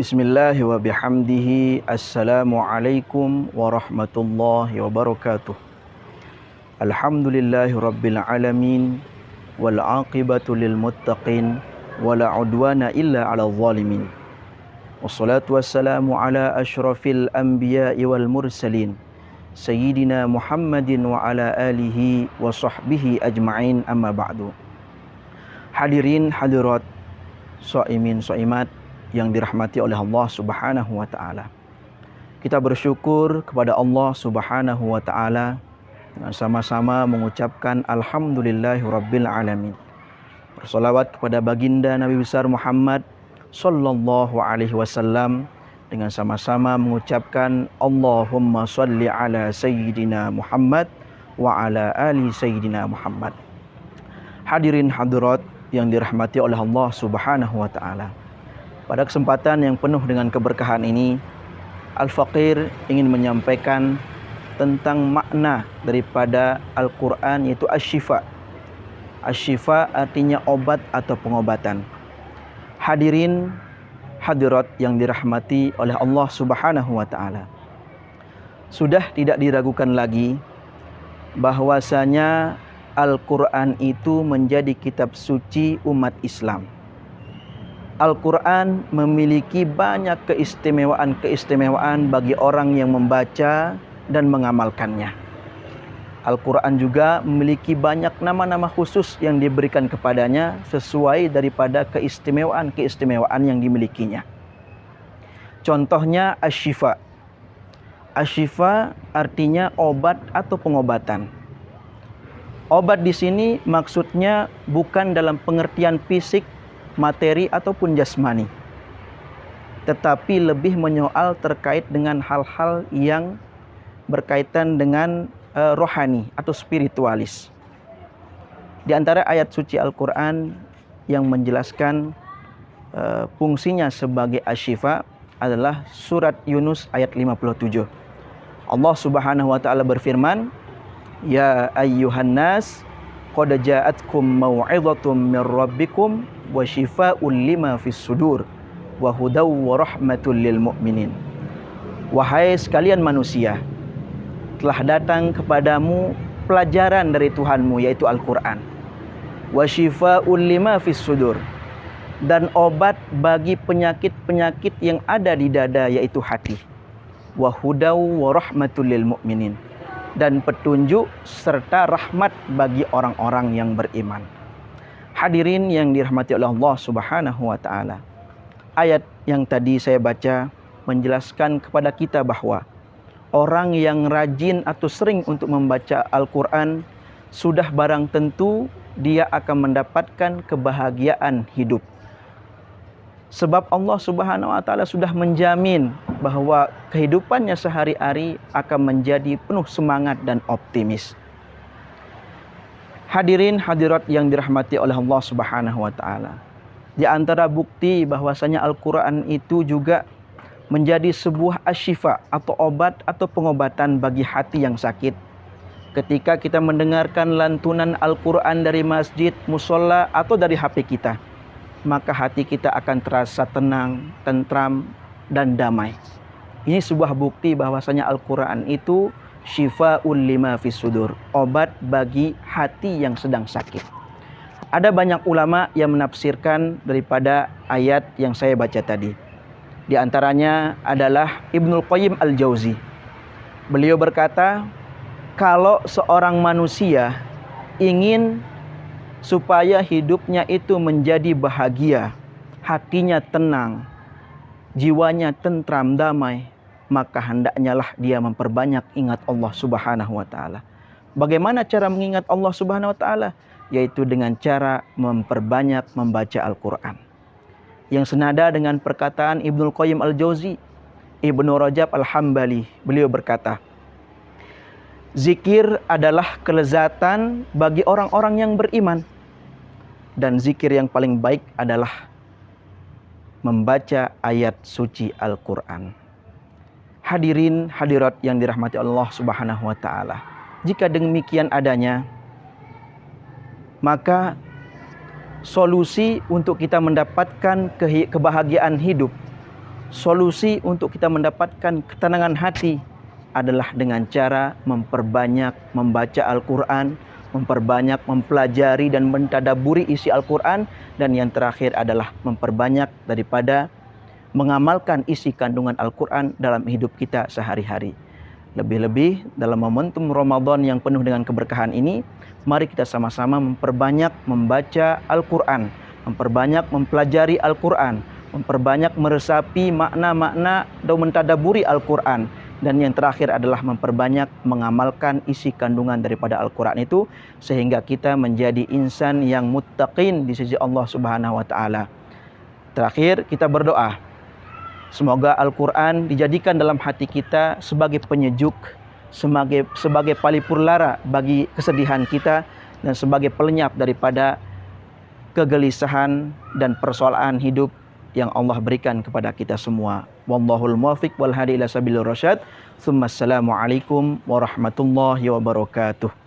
Bismillah wa bihamdihi. Assalamualaikum warahmatullahi wabarakatuh. Alhamdulillahi rabbil alamin. Wal aqibatu lil muttaqin. Wala udwana illa ala zalimin. Wassalatu wassalamu ala ashrafil anbiya'i wal mursalin, Sayyidina Muhammadin wa ala alihi wa sahbihi ajma'in, amma ba'du. Hadirin hadirat, shaimin shaimat yang dirahmati oleh Allah Subhanahu wa taala. Kita bersyukur kepada Allah Subhanahu wa taala dengan sama-sama mengucapkan alhamdulillahirabbil alamin. Bersolawat kepada baginda Nabi besar Muhammad sallallahu alaihi wasallam dengan sama-sama mengucapkan Allahumma shalli ala sayyidina Muhammad wa ala ali sayyidina Muhammad. Hadirin hadirat yang dirahmati oleh Allah Subhanahu wa taala. Pada kesempatan yang penuh dengan keberkahan ini, Al-Faqir ingin menyampaikan tentang makna daripada Al-Quran, yaitu asy-syifa. Asy-syifa artinya obat atau pengobatan. Hadirin hadirat yang dirahmati oleh Allah Subhanahu wa taala. Sudah tidak diragukan lagi bahwasanya Al-Quran itu menjadi kitab suci umat Islam. Al-Quran memiliki banyak keistimewaan bagi orang yang membaca dan mengamalkannya. Al-Quran juga memiliki banyak nama-nama khusus yang diberikan kepadanya sesuai daripada keistimewaan yang dimilikinya. Contohnya asy-syifa. Asy-syifa artinya obat atau pengobatan. Obat di sini maksudnya bukan dalam pengertian fisik, materi ataupun jasmani, tetapi lebih menyoal terkait dengan hal-hal yang berkaitan dengan rohani atau spiritualis. Di antara ayat suci Al-Quran yang menjelaskan fungsinya sebagai asy-syifa adalah surat Yunus ayat 57. Allah Subhanahu wa taala berfirman, "Ya ayyuhan nas, qad ja'atkum mau'izatun mir rabbikum wa syifaa'un lima fis sudur wa hudaw wa rahmatul lil mu'minin." Wahai sekalian manusia, telah datang kepadamu pelajaran dari Tuhanmu, yaitu Al-Quran. Wa syifaa'un lima fis sudur, dan obat bagi penyakit-penyakit yang ada di dada, yaitu hati. Wa hudaw wa rahmatul lil mu'minin, dan petunjuk serta rahmat bagi orang-orang yang beriman. Hadirin yang dirahmati oleh Allah Subhanahu wa taala. Ayat yang tadi saya baca menjelaskan kepada kita bahwa orang yang rajin atau sering untuk membaca Al-Quran sudah barang tentu dia akan mendapatkan kebahagiaan hidup. Sebab Allah Subhanahu wa taala sudah menjamin bahwa kehidupannya sehari-hari akan menjadi penuh semangat dan optimis. Hadirin hadirat yang dirahmati oleh Allah Subhanahu wa taala. Di antara bukti bahwasanya Al-Quran itu juga menjadi sebuah asy-syifa atau obat atau pengobatan bagi hati yang sakit. Ketika kita mendengarkan lantunan Al-Quran dari masjid, musholla atau dari HP kita, maka hati kita akan terasa tenang, tentram, dan damai. Ini sebuah bukti bahwasanya Al-Quran itu syifaa'un lima fis sudur, obat bagi hati yang sedang sakit. Ada banyak ulama yang menafsirkan daripada ayat yang saya baca tadi. Di antaranya adalah Ibnul Qayyim Al-Jauzi. Beliau berkata, kalau seorang manusia ingin supaya hidupnya itu menjadi bahagia, hatinya tenang, jiwanya tentram, damai, maka hendaknya lah dia memperbanyak ingat Allah Subhanahu wa taala. Bagaimana cara mengingat Allah Subhanahu wa taala? Yaitu dengan cara memperbanyak membaca Al-Quran. Yang senada dengan perkataan Ibnul Qayyim Al-Jauzi, Ibnu Rajab Al-Hambali, beliau berkata, zikir adalah kelezatan bagi orang-orang yang beriman, dan zikir yang paling baik adalah membaca ayat suci Al-Quran. Hadirin hadirat yang dirahmati Allah Subhanahu wa taala. Jika demikian adanya, maka solusi untuk kita mendapatkan kebahagiaan hidup, solusi untuk kita mendapatkan ketenangan hati adalah dengan cara memperbanyak membaca Al-Quran, memperbanyak mempelajari dan mentadaburi isi Al-Quran, dan yang terakhir adalah memperbanyak daripada mengamalkan isi kandungan Al-Quran dalam hidup kita sehari-hari. Lebih-lebih dalam momentum Ramadan yang penuh dengan keberkahan ini, mari kita sama-sama memperbanyak membaca Al-Quran, memperbanyak mempelajari Al-Quran, memperbanyak meresapi makna-makna dan mentadaburi Al-Quran. Dan yang terakhir adalah memperbanyak mengamalkan isi kandungan daripada Al-Quran itu, sehingga kita menjadi insan yang muttaqin di sisi Allah Subhanahu wa Ta'ala. Terakhir, kita berdoa, semoga Al-Quran dijadikan dalam hati kita sebagai penyejuk, sebagai palipur lara bagi kesedihan kita, dan sebagai pelenyap daripada kegelisahan dan persoalan hidup yang Allah berikan kepada kita semua. Wallahul muwaffiq wal hadi ila sabilir rasyad. Assalamualaikum warahmatullahi wabarakatuh.